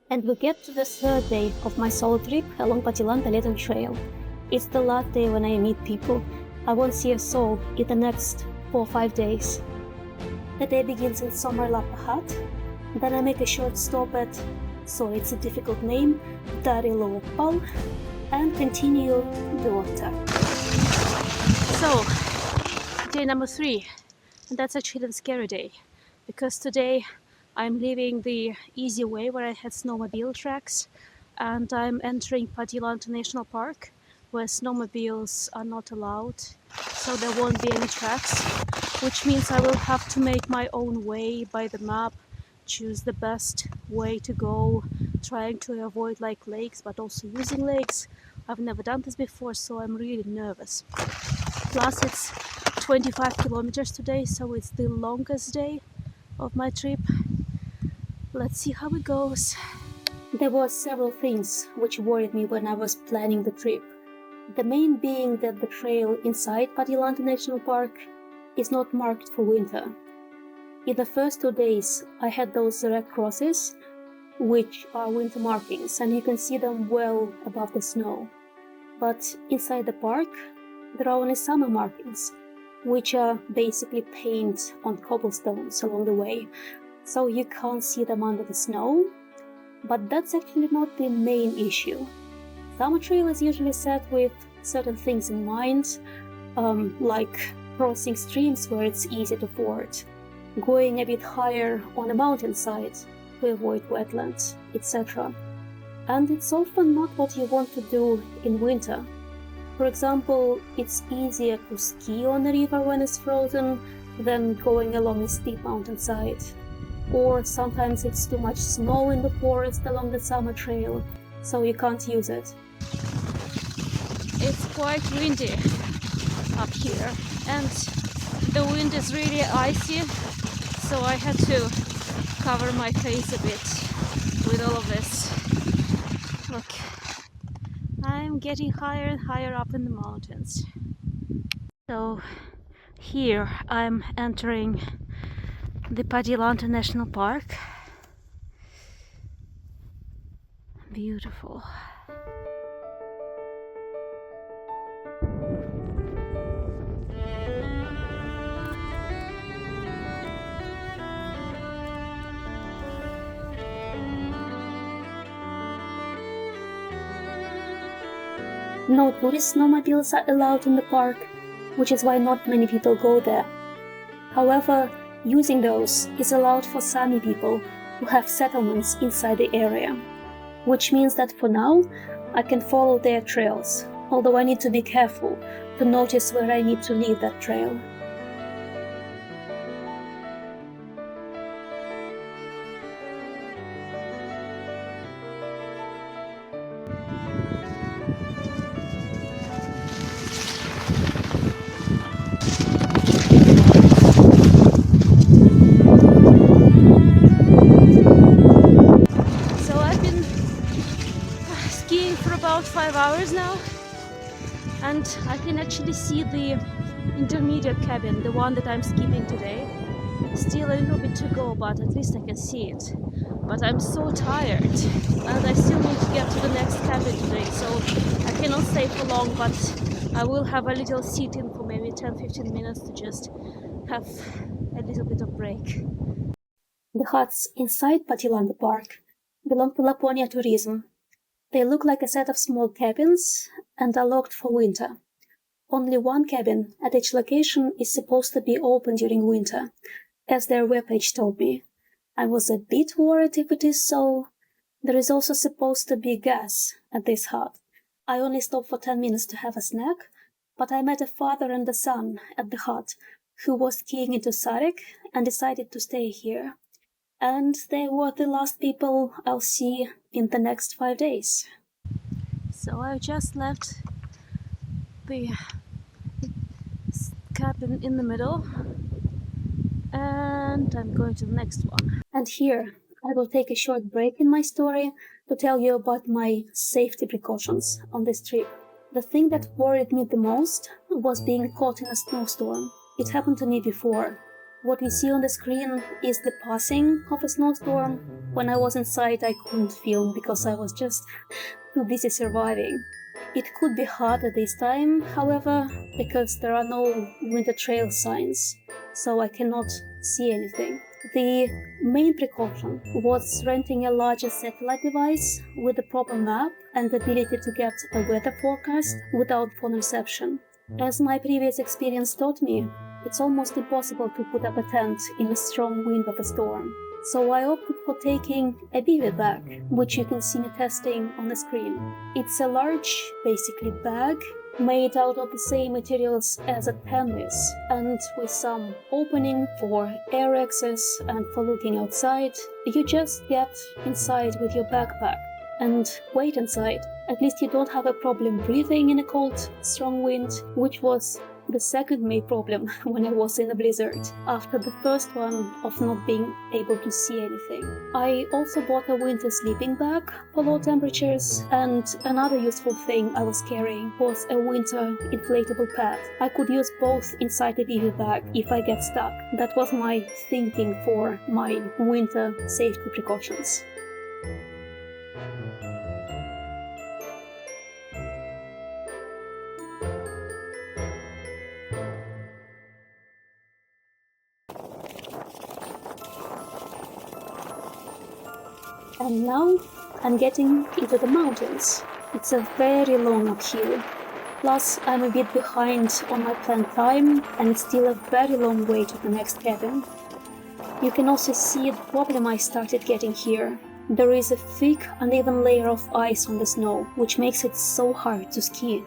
And we get to the third day of my solo trip along Padjelantaleden trail. It's the last day when I meet people. I won't see a soul in the next 4 or 5 days. The day begins in Sommerlappa hut. Then I make a short stop at, so it's a difficult name, Darilopal, and continue the water. So, day number 3, and that's actually the scary day, because today I'm leaving the easy way where I had snowmobile tracks, and I'm entering Padjelanta National Park, where snowmobiles are not allowed, so there won't be any tracks, which means I will have to make my own way by the map, choose the best way to go, trying to avoid like lakes, but also using lakes. I've never done this before, so I'm really nervous. Plus it's 25 kilometers today, so it's the longest day of my trip. Let's see how it goes. There were several things which worried me when I was planning the trip. The main being that the trail inside Padjelanta National Park is not marked for winter. In the first 2 days I had those red crosses, which are winter markings, and you can see them well above the snow. But inside the park there are only summer markings, which are basically paint on cobblestones along the way, so you can't see them under the snow. But that's actually not the main issue. Summer trail is usually set with certain things in mind, like crossing streams where it's easy to ford, going a bit higher on a mountainside to avoid wetlands, etc. And it's often not what you want to do in winter. For example, it's easier to ski on a river when it's frozen than going along a steep mountainside. Or sometimes it's too much snow in the forest along the summer trail, so you can't use it. It's quite windy up here, and the wind is really icy, so I had to cover my face a bit with all of this. Look, I'm getting higher and higher up in the mountains. So here I'm entering the Padjelanta National Park. Beautiful. No tourist snowmobiles are allowed in the park, which is why not many people go there. However, using those is allowed for Sami people who have settlements inside the area, which means that for now I can follow their trails, although I need to be careful to notice where I need to leave that trail. For about 5 hours now, and I can actually see the intermediate cabin, the one that I'm skipping today. Still a little bit to go, but at least I can see it. But I'm so tired, and I still need to get to the next cabin today, so I cannot stay for long, but I will have a little sit-in for maybe 10-15 minutes to just have a little bit of break. The huts inside Padjelanta Park belong to Laponia Tourism. They look like a set of small cabins and are locked for winter. Only one cabin at each location is supposed to be open during winter, as their webpage told me. I was a bit worried if it is so. There is also supposed to be gas at this hut. I only stopped for 10 minutes to have a snack, but I met a father and a son at the hut who was skiing into Sarek and decided to stay here. And they were the last people I'll see in the next 5 days. So I just left the cabin in the middle, and I'm going to the next one. And here I will take a short break in my story to tell you about my safety precautions on this trip. The thing that worried me the most was being caught in a snowstorm. It happened to me before. What you see on the screen is the passing of a snowstorm. When I was inside, I couldn't film because I was just too busy surviving. It could be hard at this time, however, because there are no winter trail signs, so I cannot see anything. The main precaution was renting a larger satellite device with a proper map and the ability to get a weather forecast without phone reception. As my previous experience taught me, it's almost impossible to put up a tent in a strong wind of a storm. So I opted for taking a bivy bag, which you can see me testing on the screen. It's a large, basically bag, made out of the same materials as a tent is, and with some opening for air access and for looking outside. You just get inside with your backpack and wait inside. At least you don't have a problem breathing in a cold, strong wind, which was the second main problem when I was in a blizzard, after the first one of not being able to see anything. I also bought a winter sleeping bag for low temperatures, and another useful thing I was carrying was a winter inflatable pad. I could use both inside the bivy bag if I get stuck. That was my thinking for my winter safety precautions. And now I'm getting into the mountains. It's a very long uphill. Plus, I'm a bit behind on my planned time, and it's still a very long way to the next cabin. You can also see the problem I started getting here. There is a thick, uneven layer of ice on the snow, which makes it so hard to ski.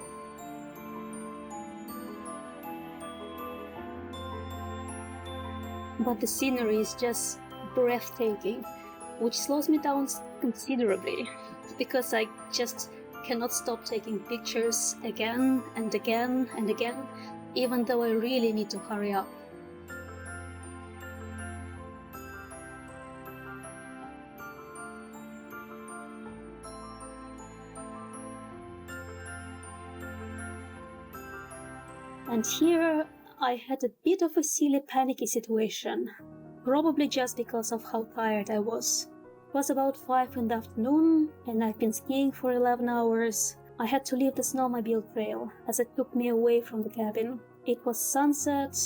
But the scenery is just breathtaking, which slows me down considerably, because I just cannot stop taking pictures again and again and again, even though I really need to hurry up. And here I had a bit of a silly panicky situation, probably just because of how tired I was. It was about 5 in the afternoon, and I've been skiing for 11 hours. I had to leave the snowmobile trail, as it took me away from the cabin. It was sunset,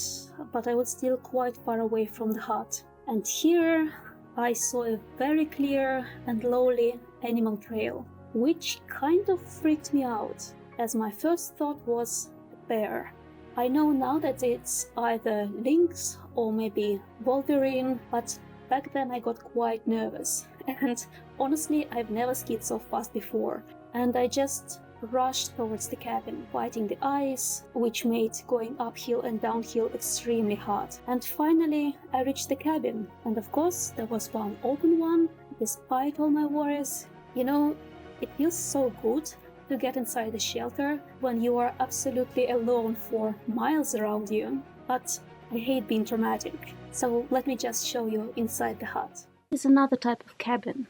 but I was still quite far away from the hut. And here I saw a very clear and lowly animal trail, which kind of freaked me out, as my first thought was a bear. I know now that it's either lynx or maybe Wolverine, but back then I got quite nervous. And honestly, I've never skied so fast before, and I just rushed towards the cabin, fighting the ice, which made going uphill and downhill extremely hard. And finally, I reached the cabin, and of course, there was one open one, despite all my worries. You know, it feels so good to get inside the shelter when you are absolutely alone for miles around you. But I hate being dramatic, so let me just show you inside the hut. This is another type of cabin,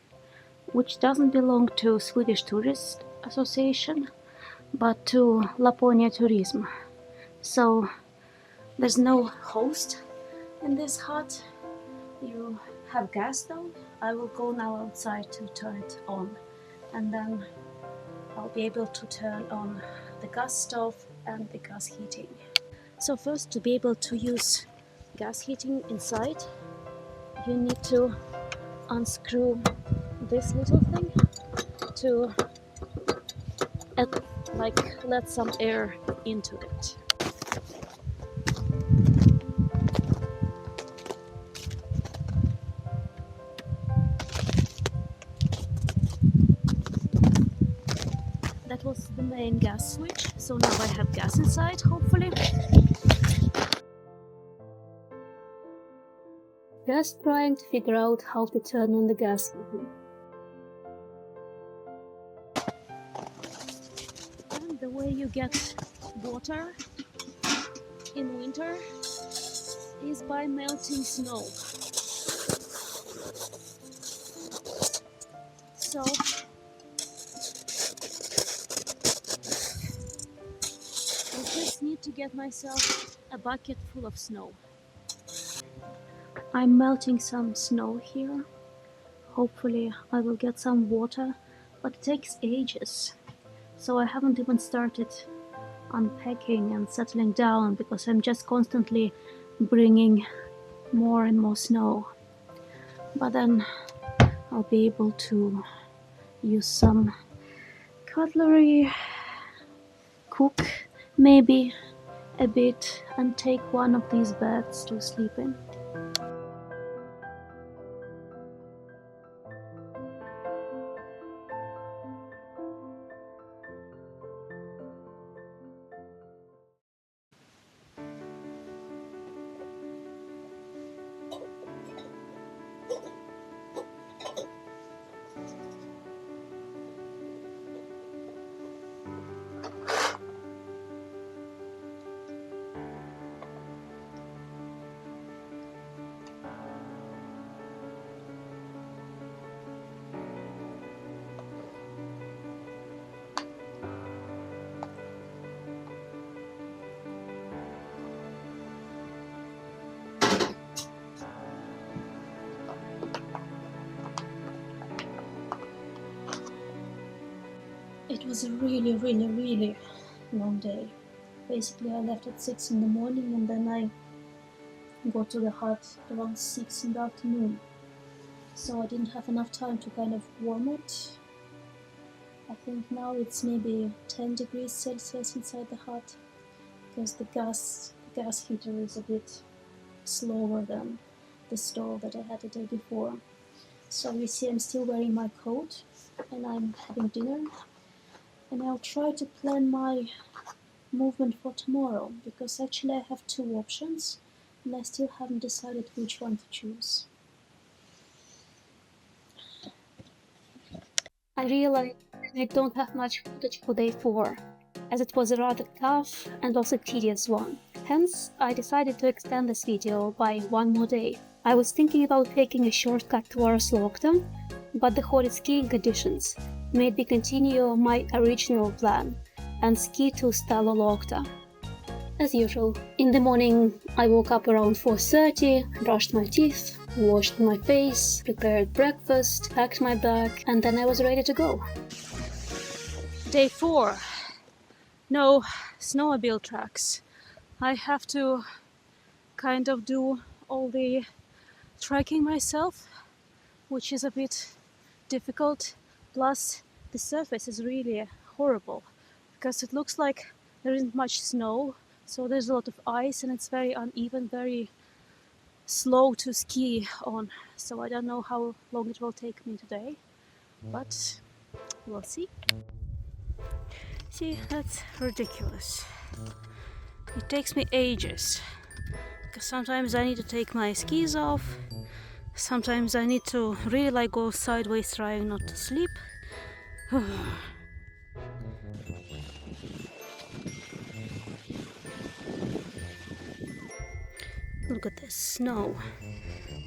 which doesn't belong to Swedish Tourist Association, but to Laponia Tourism. So there's no host in this hut. You have gas though. I will go now outside to turn it on, and then I'll be able to turn on the gas stove and the gas heating. So first, to be able to use gas heating inside, you need to unscrew this little thing to let some air into it. That was the main gas switch, so now I have gas inside, hopefully. Just trying to figure out how to turn on the gas heating. And the way you get water in winter is by melting snow. So I just need to get myself a bucket full of snow. I'm melting some snow here. Hopefully I will get some water, but it takes ages. So I haven't even started unpacking and settling down because I'm just constantly bringing more and more snow. But then I'll be able to use some cutlery, cook maybe a bit, and take one of these beds to sleep in. It was a really long day. Basically, I left at 6 in the morning and then I got to the hut around 6 in the afternoon. So I didn't have enough time to kind of warm it. I think now it's maybe 10 degrees Celsius inside the hut because the gas heater is a bit slower than the stove that I had the day before. So you see I'm still wearing my coat and I'm having dinner. And I'll try to plan my movement for tomorrow because actually I have two options and I still haven't decided which one to choose. I realized I don't have much footage for day 4, as it was a rather tough and also tedious one. Hence, I decided to extend this video by one more day. I was thinking about taking a shortcut towards Lokta, but the horrid skiing conditions made me continue my original plan and ski to Stalo Lokta. As usual, in the morning I woke up around 4:30, brushed my teeth, washed my face, prepared breakfast, packed my bag, and then I was ready to go. Day 4. No snowmobile tracks. I have to kind of do all the trekking myself, which is a bit difficult. Plus, the surface is really horrible because it looks like there isn't much snow, so there's a lot of ice and it's very uneven, very slow to ski on. So I don't know how long it will take me today, but we'll see. See, that's ridiculous. It takes me ages because sometimes I need to take my skis off. Sometimes I need to really go sideways trying not to sleep. Look at this snow,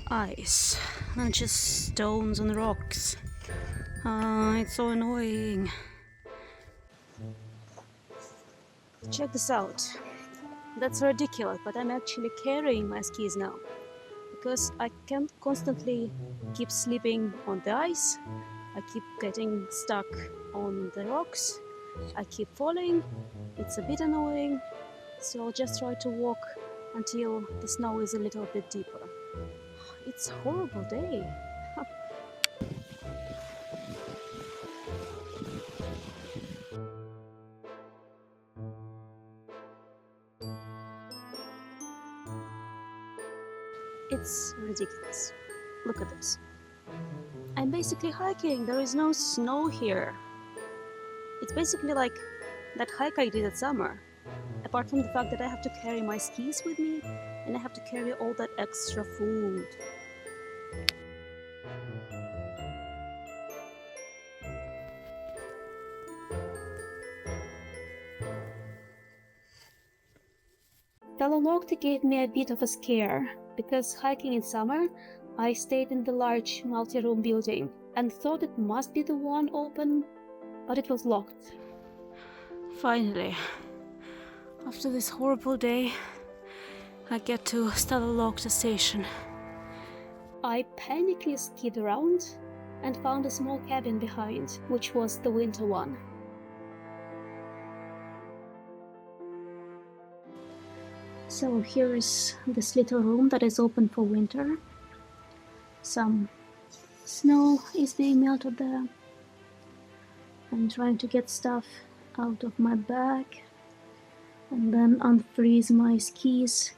ice, not just stones and rocks. It's so annoying. Check this out. That's ridiculous, but I'm actually carrying my skis now because I can't constantly keep slipping on the ice. I keep getting stuck on the rocks. I keep falling. It's a bit annoying, so I'll just try to walk until the snow is a little bit deeper. It's a horrible day. It's ridiculous. Look at this. I'm basically hiking. There is no snow here. It's basically like that hike I did at summer. Apart from the fact that I have to carry my skis with me and I have to carry all that extra food. Talolokta gave me a bit of a scare because hiking in summer, I stayed in the large multi-room building and thought it must be the one open, but it was locked. Finally, after this horrible day, I get to Talolokta station. I panically skied around and found a small cabin behind, which was the winter one. So here is this little room that is open for winter. Some snow is being melted there. I'm trying to get stuff out of my bag and then unfreeze my skis,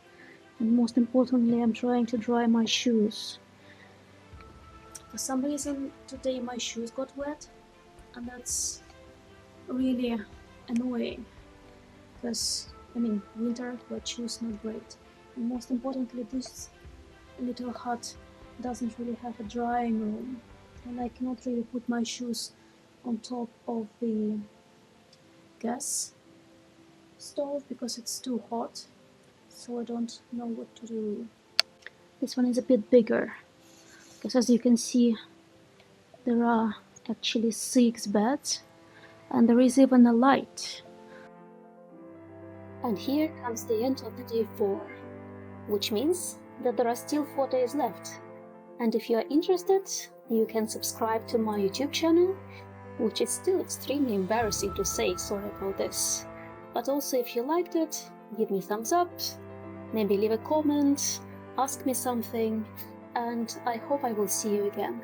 and most importantly I'm trying to dry my shoes. For some reason today my shoes got wet, and that's really annoying because winter wet shoes not great. And most importantly, this little hut doesn't really have a drying room, and I cannot really put my shoes on top of the gas stove because it's too hot, so I don't know what to do. This one is a bit bigger because, as you can see, there are actually 6 beds and there is even a light. And here comes the end of the day 4, which means that there are still 4 days left. And if you are interested, you can subscribe to my YouTube channel, which is still extremely embarrassing to say, sorry about this. But also, if you liked it, give me a thumbs up, maybe leave a comment, ask me something, and I hope I will see you again.